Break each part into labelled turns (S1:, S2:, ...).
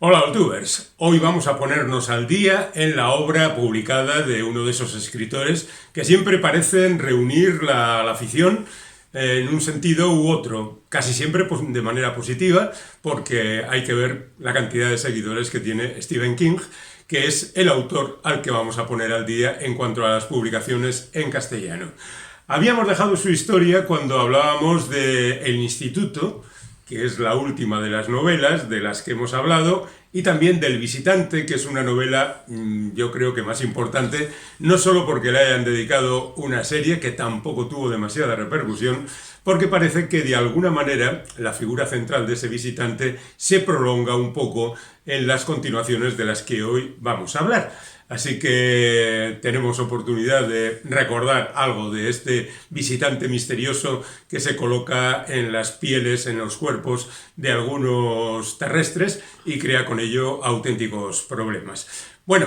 S1: Hola, youtubers. Hoy vamos a ponernos al día en la obra publicada de uno de esos escritores que siempre parecen reunir la afición en un sentido u otro, casi siempre de manera positiva, porque hay que ver la cantidad de seguidores que tiene Stephen King, que es el autor al que vamos a poner al día en cuanto a las publicaciones en castellano. Habíamos dejado su historia cuando hablábamos de El Instituto, que es la última de las novelas de las que hemos hablado, y también del Visitante, que es una novela yo creo que más importante, no solo porque le hayan dedicado una serie que tampoco tuvo demasiada repercusión, porque parece que de alguna manera la figura central de ese visitante se prolonga un poco en las continuaciones de las que hoy vamos a hablar. Así que tenemos oportunidad de recordar algo de este visitante misterioso que se coloca en las pieles, en los cuerpos de algunos terrestres y crea con ello auténticos problemas. Bueno,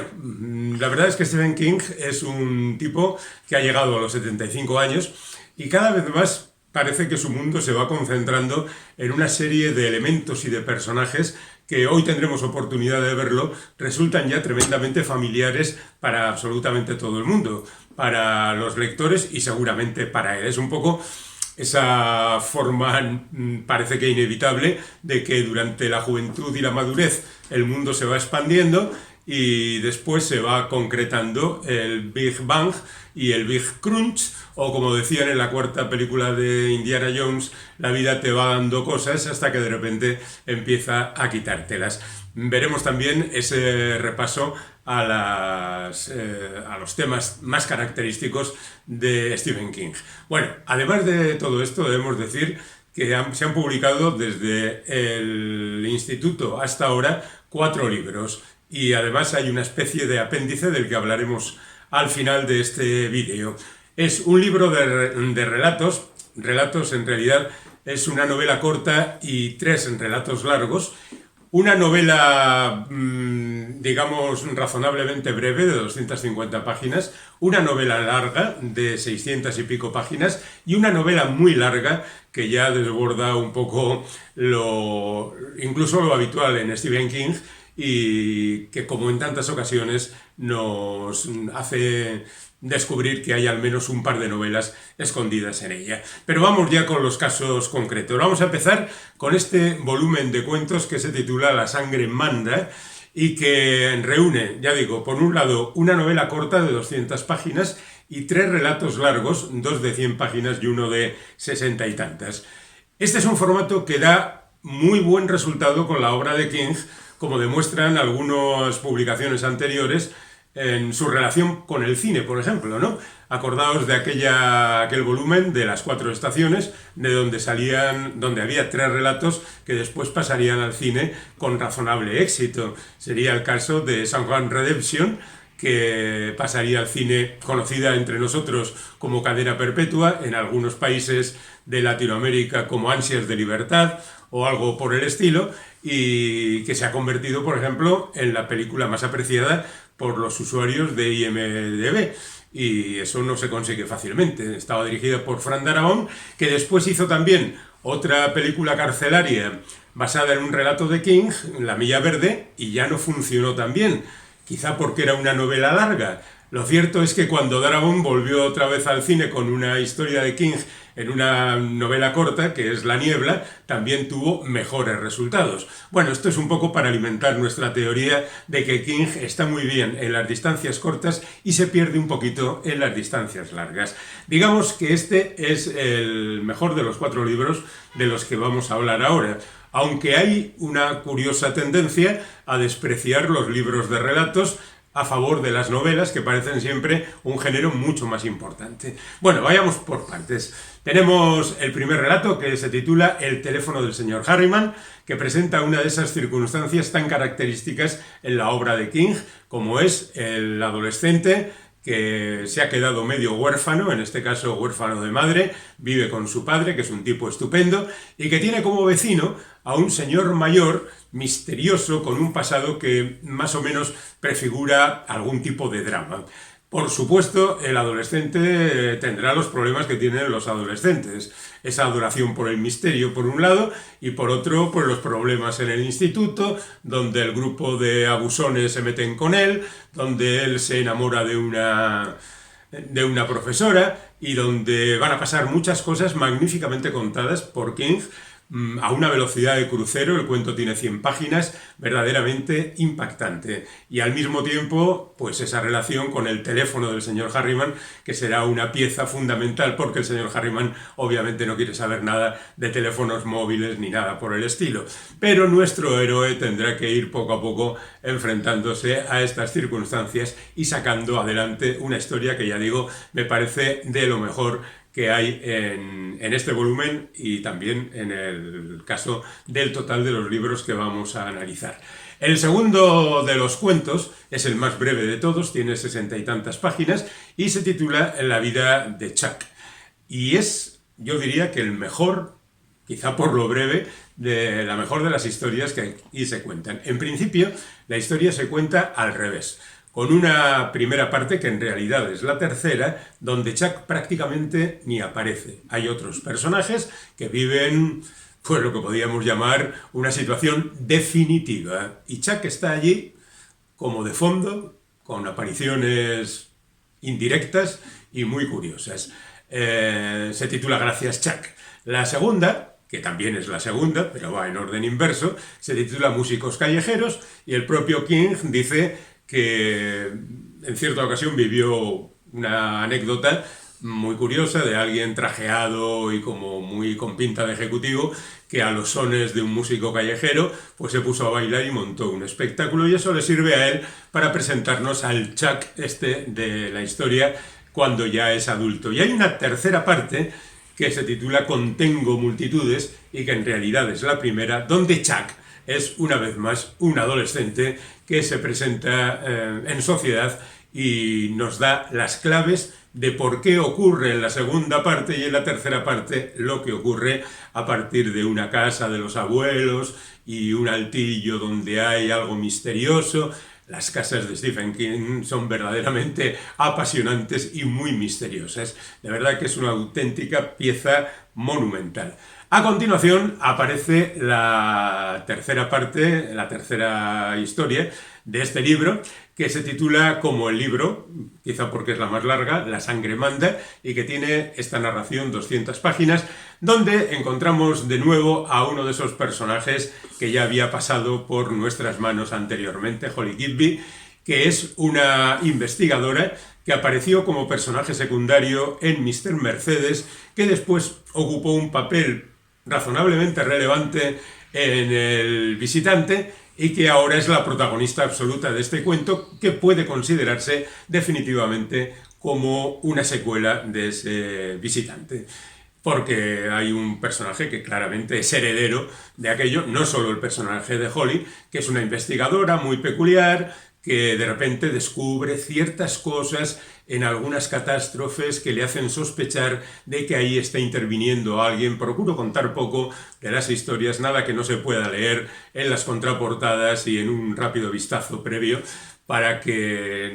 S1: la verdad es que Stephen King es un tipo que ha llegado a los 75 años y cada vez más parece que su mundo se va concentrando en una serie de elementos y de personajes que hoy tendremos oportunidad de verlo, resultan ya tremendamente familiares para absolutamente todo el mundo, para los lectores y seguramente para él. Es un poco esa forma, parece que inevitable, de que durante la juventud y la madurez el mundo se va expandiendo y después se va concretando el Big Bang y el Big Crunch, o como decían en la cuarta película de Indiana Jones, la vida te va dando cosas hasta que de repente empieza a quitártelas. Veremos también ese repaso a los temas más característicos de Stephen King. Bueno, además de todo esto, debemos decir que se han publicado desde el instituto hasta ahora 4 libros. Y además hay una especie de apéndice del que hablaremos al final de este vídeo. Es un libro de relatos. Relatos en realidad es una novela corta y 3 relatos largos. Una novela, digamos, razonablemente breve, de 250 páginas, una novela larga, de 600 y pico páginas, y una novela muy larga, que ya desborda un poco incluso lo habitual en Stephen King, y que, como en tantas ocasiones, nos hace descubrir que hay al menos un par de novelas escondidas en ella. Pero vamos ya con los casos concretos. Vamos a empezar con este volumen de cuentos que se titula La sangre manda y que reúne, ya digo, por un lado una novela corta de 200 páginas y 3 relatos largos, 2 de 100 páginas y uno de 60 y tantas. Este es un formato que da muy buen resultado con la obra de King, como demuestran algunas publicaciones anteriores en su relación con el cine, por ejemplo, ¿no? Acordaos de aquel volumen de Las 4 estaciones, de donde había 3 relatos que después pasarían al cine con razonable éxito. Sería el caso de Shawshank Redemption, que pasaría al cine, conocida entre nosotros como Cadena Perpetua, en algunos países de Latinoamérica como Ansias de Libertad o algo por el estilo, y que se ha convertido, por ejemplo, en la película más apreciada por los usuarios de IMDb, y eso no se consigue fácilmente. Estaba dirigida por Fran Darabont, que después hizo también otra película carcelaria basada en un relato de King, La Milla Verde, y ya no funcionó tan bien, quizá porque era una novela larga. Lo cierto es que cuando Darabont volvió otra vez al cine con una historia de King en una novela corta, que es La Niebla, también tuvo mejores resultados. Bueno, esto es un poco para alimentar nuestra teoría de que King está muy bien en las distancias cortas y se pierde un poquito en las distancias largas. Digamos que este es el mejor de los 4 libros de los que vamos a hablar ahora, aunque hay una curiosa tendencia a despreciar los libros de relatos a favor de las novelas, que parecen siempre un género mucho más importante. Bueno, vayamos por partes. Tenemos el primer relato, que se titula El teléfono del señor Harriman, que presenta una de esas circunstancias tan características en la obra de King, como es el adolescente que se ha quedado medio huérfano, en este caso huérfano de madre, vive con su padre, que es un tipo estupendo, y que tiene como vecino a un señor mayor, misterioso, con un pasado que más o menos prefigura algún tipo de drama. Por supuesto, el adolescente tendrá los problemas que tienen los adolescentes. Esa adoración por el misterio, por un lado, y por otro, pues los problemas en el instituto, donde el grupo de abusones se meten con él, donde él se enamora de una profesora y donde van a pasar muchas cosas magníficamente contadas por King a una velocidad de crucero. El cuento tiene 100 páginas, verdaderamente impactante. Y al mismo tiempo, pues esa relación con el teléfono del señor Harriman, que será una pieza fundamental, porque el señor Harriman obviamente no quiere saber nada de teléfonos móviles ni nada por el estilo. Pero nuestro héroe tendrá que ir poco a poco enfrentándose a estas circunstancias y sacando adelante una historia que, ya digo, me parece de lo mejor que hay en este volumen y también en el caso del total de los libros que vamos a analizar. El segundo de los cuentos es el más breve de todos, tiene 60 y tantas páginas y se titula La vida de Chuck. Y es, yo diría que el mejor, quizá por lo breve, de la mejor de las historias que aquí se cuentan. En principio, la historia se cuenta al revés, con una primera parte que en realidad es la tercera, donde Chuck prácticamente ni aparece. Hay otros personajes que viven, pues lo que podríamos llamar una situación definitiva. Y Chuck está allí como de fondo, con apariciones indirectas y muy curiosas. Se titula Gracias, Chuck. La segunda, que también es la segunda, pero va en orden inverso, se titula Músicos callejeros y el propio King dice que en cierta ocasión vivió una anécdota muy curiosa de alguien trajeado y como muy con pinta de ejecutivo que a los sones de un músico callejero pues se puso a bailar y montó un espectáculo, y eso le sirve a él para presentarnos al Chuck de la historia cuando ya es adulto. Y hay una tercera parte que se titula Contengo multitudes y que en realidad es la primera, donde Chuck es una vez más un adolescente que se presenta en sociedad y nos da las claves de por qué ocurre en la segunda parte y en la tercera parte lo que ocurre a partir de una casa de los abuelos y un altillo donde hay algo misterioso. Las casas de Stephen King son verdaderamente apasionantes y muy misteriosas. De verdad que es una auténtica pieza monumental. A continuación aparece la tercera parte, la tercera historia de este libro, que se titula como el libro, quizá porque es la más larga, La sangre manda, y que tiene esta narración 200 páginas, donde encontramos de nuevo a uno de esos personajes que ya había pasado por nuestras manos anteriormente, Holly Gidby, que es una investigadora que apareció como personaje secundario en Mr. Mercedes, que después ocupó un papel razonablemente relevante en El visitante y que ahora es la protagonista absoluta de este cuento, que puede considerarse definitivamente como una secuela de ese visitante. Porque hay un personaje que claramente es heredero de aquello, no solo el personaje de Holly, que es una investigadora muy peculiar, que de repente descubre ciertas cosas en algunas catástrofes que le hacen sospechar de que ahí está interviniendo alguien. Procuro contar poco de las historias, nada que no se pueda leer en las contraportadas y en un rápido vistazo previo, para que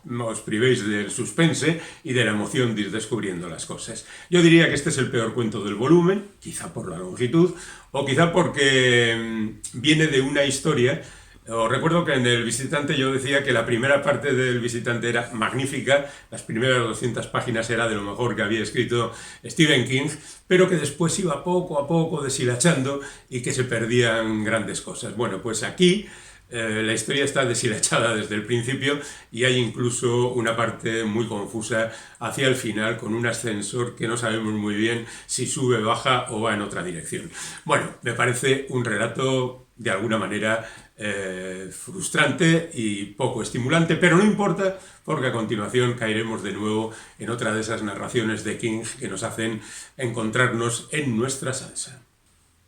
S1: no os privéis del suspense y de la emoción de ir descubriendo las cosas. Yo diría que este es el peor cuento del volumen, quizá por la longitud, o quizá porque viene de una historia. Os recuerdo que en El visitante yo decía que la primera parte del visitante era magnífica, las primeras 200 páginas era de lo mejor que había escrito Stephen King, pero que después iba poco a poco deshilachando y que se perdían grandes cosas. Bueno, pues aquí la historia está deshilachada desde el principio y hay incluso una parte muy confusa hacia el final con un ascensor que no sabemos muy bien si sube, baja o va en otra dirección. Bueno, me parece un relato de alguna manera frustrante y poco estimulante, pero no importa, porque a continuación caeremos de nuevo en otra de esas narraciones de King que nos hacen encontrarnos en nuestra salsa.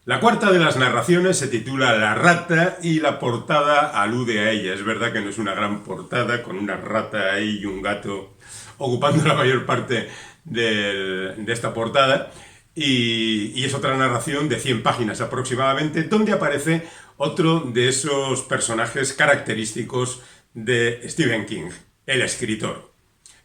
S1: La cuarta de las narraciones se titula La rata y la portada alude a ella. Es verdad que no es una gran portada con una rata ahí y un gato ocupando la mayor parte de esta portada, y es otra narración de 100 páginas aproximadamente, donde aparece otro de esos personajes característicos de Stephen King, el escritor.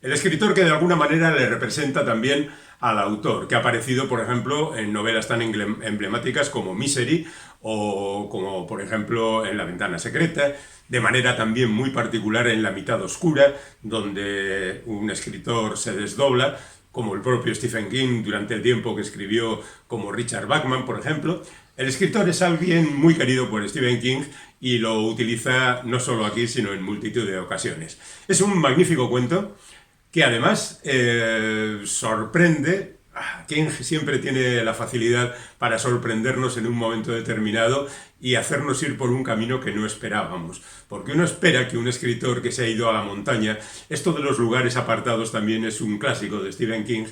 S1: El escritor que de alguna manera le representa también al autor, que ha aparecido, por ejemplo, en novelas tan emblemáticas como Misery o como, por ejemplo, en La ventana secreta, de manera también muy particular en La mitad oscura, donde un escritor se desdobla, como el propio Stephen King durante el tiempo que escribió como Richard Bachman, por ejemplo. El escritor es alguien muy querido por Stephen King y lo utiliza no solo aquí, sino en multitud de ocasiones. Es un magnífico cuento que además sorprende. King siempre tiene la facilidad para sorprendernos en un momento determinado y hacernos ir por un camino que no esperábamos. Porque uno espera que un escritor que se ha ido a la montaña, esto de los lugares apartados también es un clásico de Stephen King,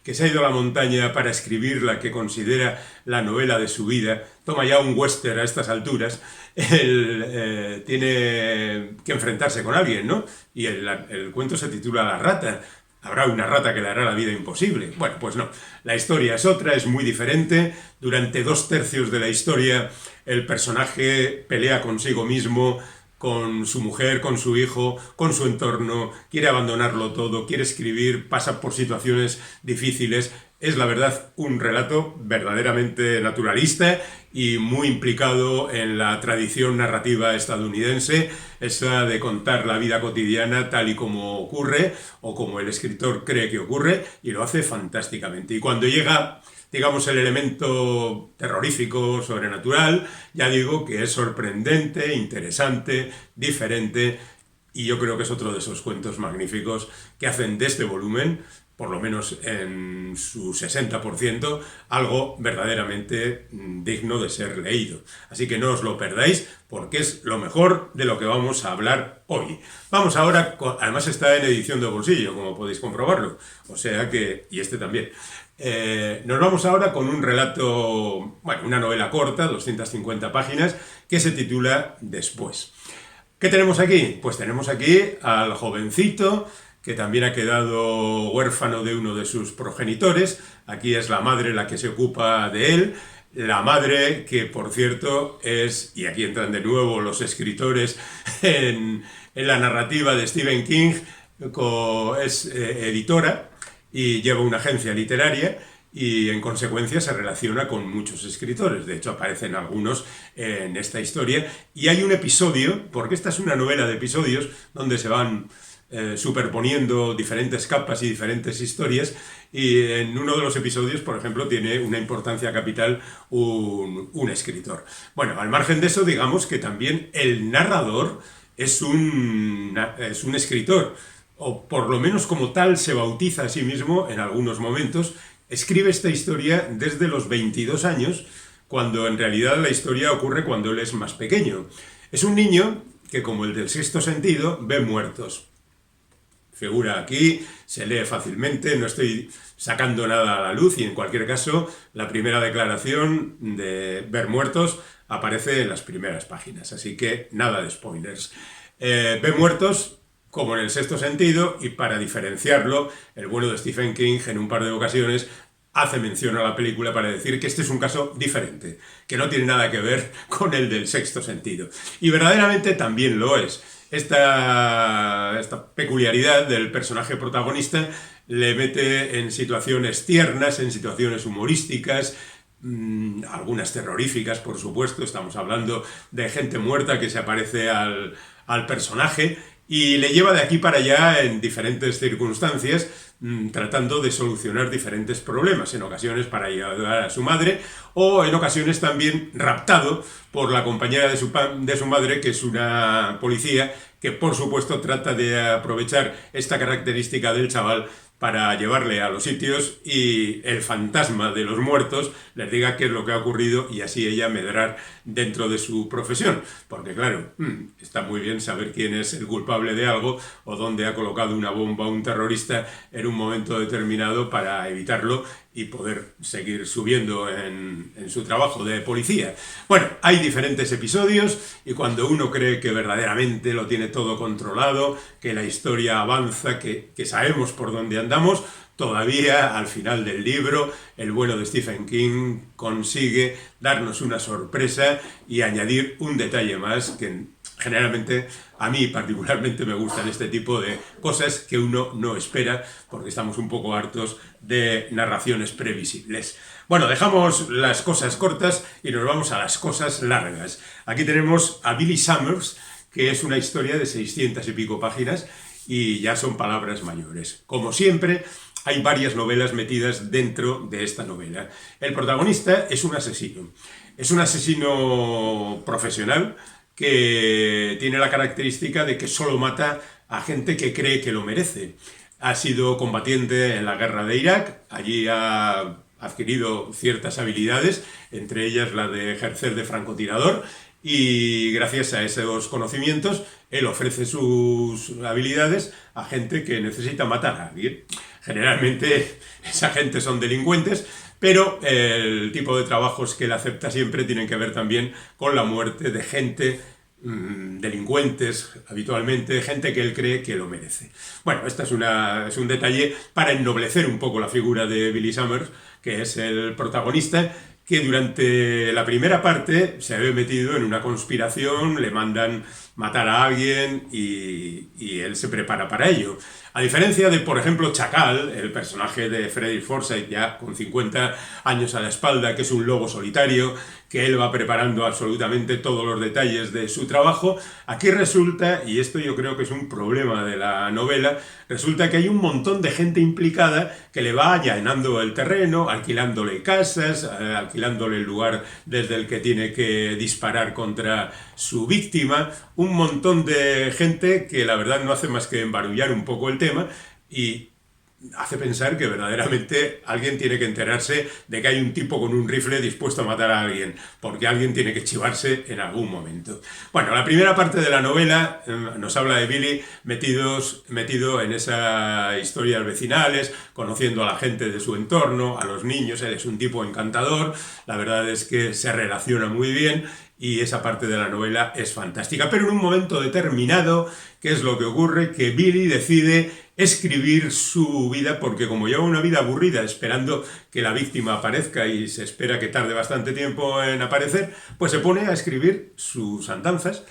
S1: que se ha ido a la montaña para escribir la que considera la novela de su vida, toma ya un western a estas alturas, él tiene que enfrentarse con alguien, ¿no? Y el cuento se titula La rata. Habrá una rata que le hará la vida imposible. Bueno, pues no. La historia es otra, es muy diferente. Durante 2/3 de la historia el personaje pelea consigo mismo, con su mujer, con su hijo, con su entorno, quiere abandonarlo todo, quiere escribir, pasa por situaciones difíciles. Es, la verdad, un relato verdaderamente naturalista y muy implicado en la tradición narrativa estadounidense, esa de contar la vida cotidiana tal y como ocurre o como el escritor cree que ocurre, y lo hace fantásticamente. Y cuando llega, digamos, el elemento terrorífico, sobrenatural, ya digo que es sorprendente, interesante, diferente, y yo creo que es otro de esos cuentos magníficos que hacen de este volumen, por lo menos en su 60%, algo verdaderamente digno de ser leído. Así que no os lo perdáis, porque es lo mejor de lo que vamos a hablar hoy. Vamos ahora, además está en edición de bolsillo, como podéis comprobarlo, o sea que, y este también. Nos vamos ahora con un relato, bueno, una novela corta, 250 páginas, que se titula Después. ¿Qué tenemos aquí? Pues tenemos aquí al jovencito que también ha quedado huérfano de uno de sus progenitores. Aquí es la madre la que se ocupa de él. La madre que, por cierto, es, y aquí entran de nuevo los escritores en la narrativa de Stephen King, es editora y lleva una agencia literaria y en consecuencia se relaciona con muchos escritores. De hecho, aparecen algunos en esta historia. Y hay un episodio, porque esta es una novela de episodios donde se van superponiendo diferentes capas y diferentes historias, y en uno de los episodios, por ejemplo, tiene una importancia capital un escritor. Bueno, al margen de eso, digamos que también el narrador es un escritor, o por lo menos como tal se bautiza a sí mismo en algunos momentos. Escribe esta historia desde los 22 años, cuando en realidad la historia ocurre cuando él es más pequeño. Es un niño que, como el del Sexto Sentido, ve muertos. Figura aquí, se lee fácilmente, no estoy sacando nada a la luz, y en cualquier caso la primera declaración de ver muertos aparece en las primeras páginas, así que nada de spoilers. Ve muertos como en el Sexto Sentido, y para diferenciarlo, el bueno de Stephen King en un par de ocasiones hace mención a la película para decir que este es un caso diferente, que no tiene nada que ver con el del Sexto Sentido. Y verdaderamente también lo es. Esta peculiaridad del personaje protagonista le mete en situaciones tiernas, en situaciones humorísticas, algunas terroríficas, por supuesto. Estamos hablando de gente muerta que se aparece al personaje y le lleva de aquí para allá en diferentes circunstancias, tratando de solucionar diferentes problemas, en ocasiones para ayudar a su madre, o en ocasiones también raptado por la compañera de su madre, que es una policía, que por supuesto trata de aprovechar esta característica del chaval para llevarle a los sitios y el fantasma de los muertos les diga qué es lo que ha ocurrido, y así ella medrar dentro de su profesión. Porque claro, está muy bien saber quién es el culpable de algo o dónde ha colocado una bomba un terrorista en un momento determinado para evitarlo y poder seguir subiendo en su trabajo de policía. Bueno, hay diferentes episodios, y cuando uno cree que verdaderamente lo tiene todo controlado, que la historia avanza, que sabemos por dónde andamos, todavía al final del libro el bueno de Stephen King consigue darnos una sorpresa y añadir un detalle más que generalmente, a mí particularmente me gustan este tipo de cosas que uno no espera, porque estamos un poco hartos de narraciones previsibles. Bueno, dejamos las cosas cortas y nos vamos a las cosas largas. Aquí tenemos a Billy Summers, que es una historia de 600 y pico páginas, y ya son palabras mayores. Como siempre, hay varias novelas metidas dentro de esta novela. El protagonista es un asesino. Es un asesino profesional que tiene la característica de que solo mata a gente que cree que lo merece. Ha sido combatiente en la guerra de Irak, allí ha adquirido ciertas habilidades, entre ellas la de ejercer de francotirador, y gracias a esos conocimientos él ofrece sus habilidades a gente que necesita matar a alguien. Generalmente esa gente son delincuentes, pero el tipo de trabajos que él acepta siempre tienen que ver también con la muerte de gente, delincuentes habitualmente, gente que él cree que lo merece. Bueno, este es un detalle para ennoblecer un poco la figura de Billy Summers, que es el protagonista, que durante la primera parte se ve metido en una conspiración, le mandan matar a alguien y él se prepara para ello. A diferencia de, por ejemplo, Chacal, el personaje de Frederick Forsyth, ya con 50 años a la espalda, que es un lobo solitario, que él va preparando absolutamente todos los detalles de su trabajo, aquí resulta, y esto yo creo que es un problema de la novela, resulta que hay un montón de gente implicada que le va allanando el terreno, alquilándole casas, alquilándole el lugar desde el que tiene que disparar contra su víctima, un montón de gente que la verdad no hace más que embarullar un poco el tema y hace pensar que verdaderamente alguien tiene que enterarse de que hay un tipo con un rifle dispuesto a matar a alguien, porque alguien tiene que chivarse en algún momento. Bueno, la primera parte de la novela nos habla de Billy metido en esas historias vecinales, conociendo a la gente de su entorno, a los niños. Él es un tipo encantador, la verdad es que se relaciona muy bien y esa parte de la novela es fantástica. Pero en un momento determinado, ¿qué es lo que ocurre? Que Billy decide escribir su vida, porque como lleva una vida aburrida esperando que la víctima aparezca y se espera que tarde bastante tiempo en aparecer, pues se pone a escribir sus andanzas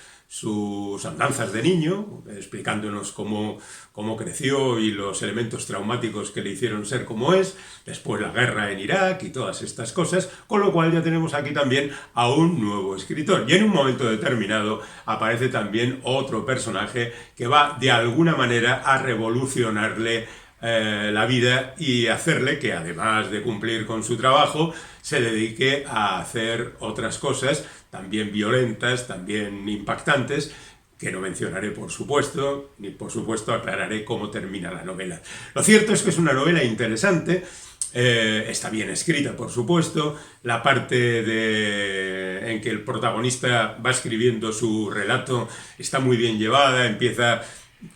S1: de niño, explicándonos cómo creció y los elementos traumáticos que le hicieron ser como es, después la guerra en Irak y todas estas cosas, con lo cual ya tenemos aquí también a un nuevo escritor. Y en un momento determinado aparece también otro personaje que va de alguna manera a revolucionarle la vida y hacerle que, además de cumplir con su trabajo, se dedique a hacer otras cosas también violentas, también impactantes, que no mencionaré por supuesto, ni por supuesto aclararé cómo termina la novela. Lo cierto es que es una novela interesante, está bien escrita por supuesto, la parte en que el protagonista va escribiendo su relato está muy bien llevada, empieza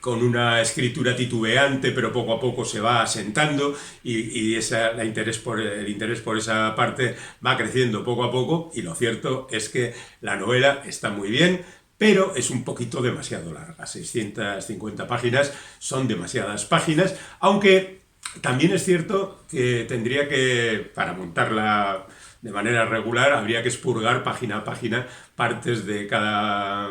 S1: con una escritura titubeante, pero poco a poco se va asentando y el interés por esa parte va creciendo poco a poco, y lo cierto es que la novela está muy bien, pero es un poquito demasiado larga. 650 páginas son demasiadas páginas, aunque también es cierto que tendría que, para montarla de manera regular, habría que expurgar página a página partes de cada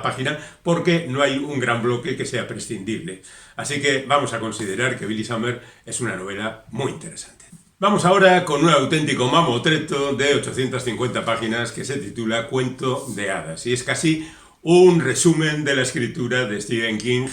S1: página, porque no hay un gran bloque que sea prescindible. Así que vamos a considerar que Billy Summers es una novela muy interesante. Vamos ahora con un auténtico mamotreto de 850 páginas que se titula Cuento de hadas, y es casi un resumen de la escritura de Stephen King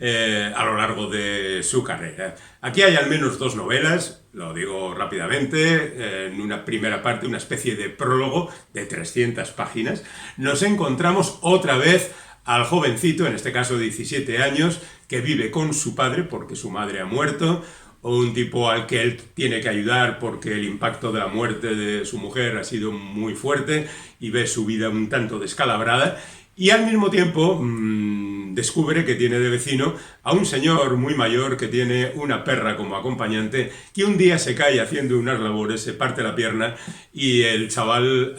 S1: a lo largo de su carrera. Aquí hay al menos dos novelas, lo digo rápidamente. En una primera parte, una especie de prólogo de 300 páginas, nos encontramos otra vez al jovencito, en este caso 17 años, que vive con su padre porque su madre ha muerto, un tipo al que él tiene que ayudar porque el impacto de la muerte de su mujer ha sido muy fuerte y ve su vida un tanto descalabrada. Y al mismo tiempo descubre que tiene de vecino a un señor muy mayor que tiene una perra como acompañante, que un día se cae haciendo unas labores, se parte la pierna y el chaval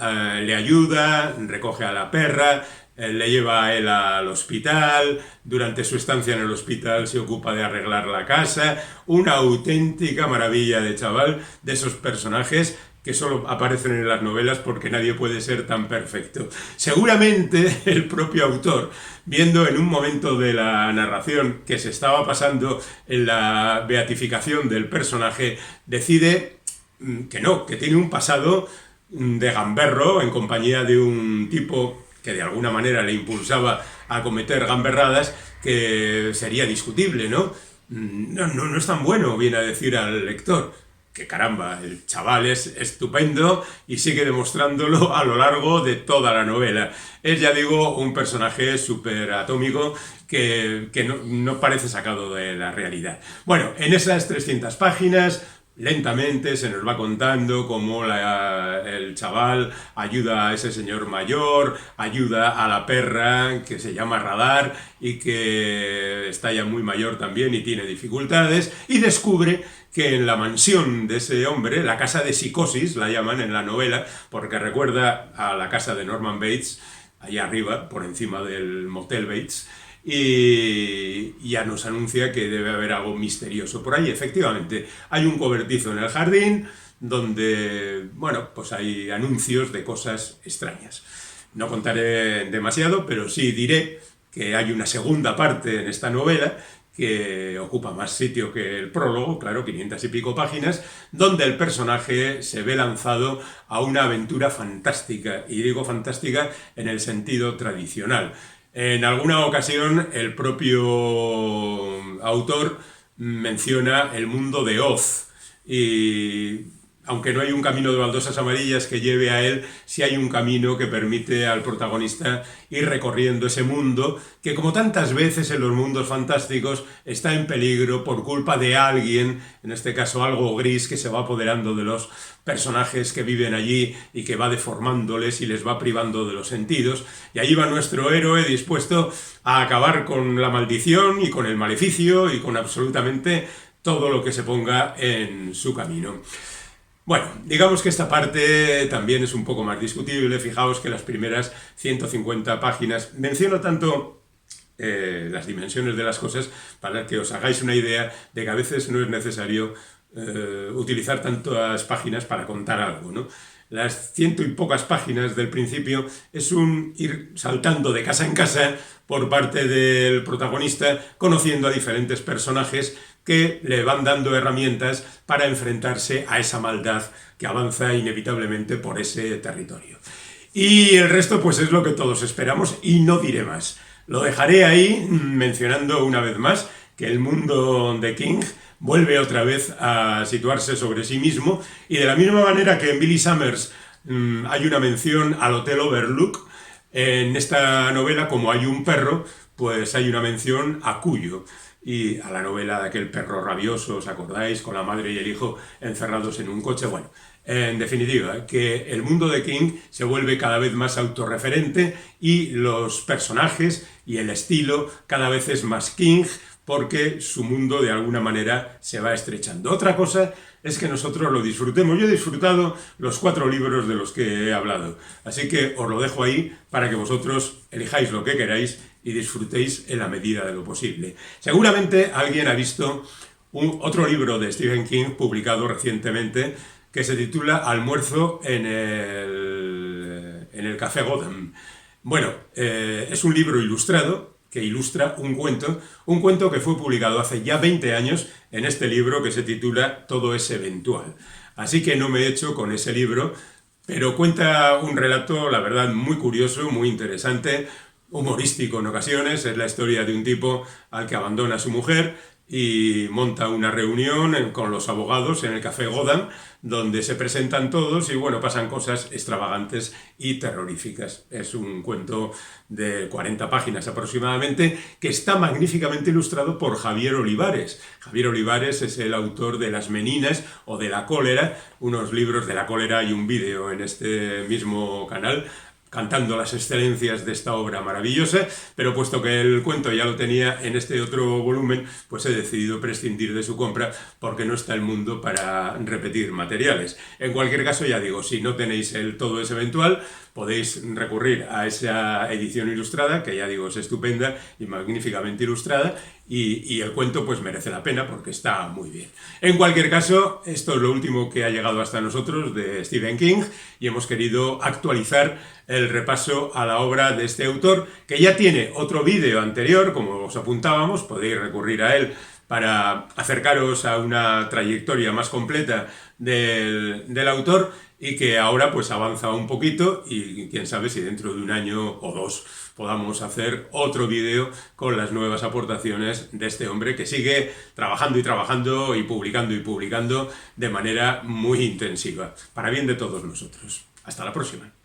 S1: le ayuda, recoge a la perra, le lleva a él al hospital. Durante su estancia en el hospital se ocupa de arreglar la casa. Una auténtica maravilla de chaval, de esos personajes que solo aparecen en las novelas porque nadie puede ser tan perfecto. Seguramente el propio autor, viendo en un momento de la narración que se estaba pasando en la beatificación del personaje, decide que no, que tiene un pasado de gamberro en compañía de un tipo que de alguna manera le impulsaba a cometer gamberradas, que sería discutible, ¿no? No es tan bueno, viene a decir al lector. Que caramba, el chaval es estupendo y sigue demostrándolo a lo largo de toda la novela. Es, ya digo, un personaje súper atómico que no parece sacado de la realidad. Bueno, en esas 300 páginas, lentamente se nos va contando cómo el chaval ayuda a ese señor mayor, ayuda a la perra que se llama Radar y que está ya muy mayor también y tiene dificultades, y descubre que en la mansión de ese hombre, la casa de psicosis, la llaman en la novela, porque recuerda a la casa de Norman Bates, allá arriba, por encima del motel Bates, y ya nos anuncia que debe haber algo misterioso por ahí. Efectivamente, hay un cobertizo en el jardín donde, bueno, pues hay anuncios de cosas extrañas. No contaré demasiado, pero sí diré que hay una segunda parte en esta novela que ocupa más sitio que el prólogo, claro, 500 y pico páginas, donde el personaje se ve lanzado a una aventura fantástica, y digo fantástica en el sentido tradicional. En alguna ocasión el propio autor menciona el mundo de Oz, y aunque no hay un camino de baldosas amarillas que lleve a él, sí hay un camino que permite al protagonista ir recorriendo ese mundo que, como tantas veces en los mundos fantásticos, está en peligro por culpa de alguien, en este caso algo gris, que se va apoderando de los personajes que viven allí y que va deformándoles y les va privando de los sentidos. Y allí va nuestro héroe dispuesto a acabar con la maldición y con el maleficio y con absolutamente todo lo que se ponga en su camino. Bueno, digamos que esta parte también es un poco más discutible. Fijaos que las primeras 150 páginas menciono tanto las dimensiones de las cosas para que os hagáis una idea de que a veces no es necesario utilizar tantas páginas para contar algo, ¿no? Las 100 y pocas páginas del principio es un ir saltando de casa en casa por parte del protagonista, conociendo a diferentes personajes que le van dando herramientas para enfrentarse a esa maldad que avanza inevitablemente por ese territorio. Y el resto pues es lo que todos esperamos y no diré más. Lo dejaré ahí mencionando una vez más que el mundo de King vuelve otra vez a situarse sobre sí mismo, y de la misma manera que en Billy Summers hay una mención al Hotel Overlook, en esta novela, como hay un perro, pues hay una mención a Cuyo y a la novela de aquel perro rabioso, ¿os acordáis? Con la madre y el hijo encerrados en un coche. Bueno, en definitiva, que el mundo de King se vuelve cada vez más autorreferente y los personajes y el estilo cada vez es más King, porque su mundo de alguna manera se va estrechando. Otra cosa es que nosotros lo disfrutemos. Yo he disfrutado los 4 libros de los que he hablado, así que os lo dejo ahí para que vosotros elijáis lo que queráis y disfrutéis en la medida de lo posible. Seguramente alguien ha visto otro libro de Stephen King publicado recientemente que se titula Almuerzo en el Café Gotham. Bueno, es un libro ilustrado que ilustra un cuento que fue publicado hace ya 20 años en este libro que se titula Todo es eventual. Así que no me he hecho con ese libro, pero cuenta un relato, la verdad, muy curioso, muy interesante, humorístico en ocasiones. Es la historia de un tipo al que abandona a su mujer y monta una reunión con los abogados en el Café Gotham, donde se presentan todos y bueno, pasan cosas extravagantes y terroríficas. Es un cuento de 40 páginas aproximadamente, que está magníficamente ilustrado por Javier Olivares. Javier Olivares es el autor de Las Meninas o de La Cólera, unos libros de La Cólera y un vídeo en este mismo canal, cantando las excelencias de esta obra maravillosa, pero puesto que el cuento ya lo tenía en este otro volumen, pues he decidido prescindir de su compra porque no está el mundo para repetir materiales. En cualquier caso, ya digo, si no tenéis el todo es eventual, podéis recurrir a esa edición ilustrada, que ya digo es estupenda y magníficamente ilustrada, y el cuento pues merece la pena porque está muy bien. En cualquier caso, esto es lo último que ha llegado hasta nosotros de Stephen King y hemos querido actualizar el repaso a la obra de este autor, que ya tiene otro vídeo anterior, como os apuntábamos, podéis recurrir a él para acercaros a una trayectoria más completa del autor y que ahora pues avanza un poquito y quién sabe si dentro de un año o dos podamos hacer otro vídeo con las nuevas aportaciones de este hombre que sigue trabajando y trabajando y publicando de manera muy intensiva, para bien de todos nosotros. Hasta la próxima.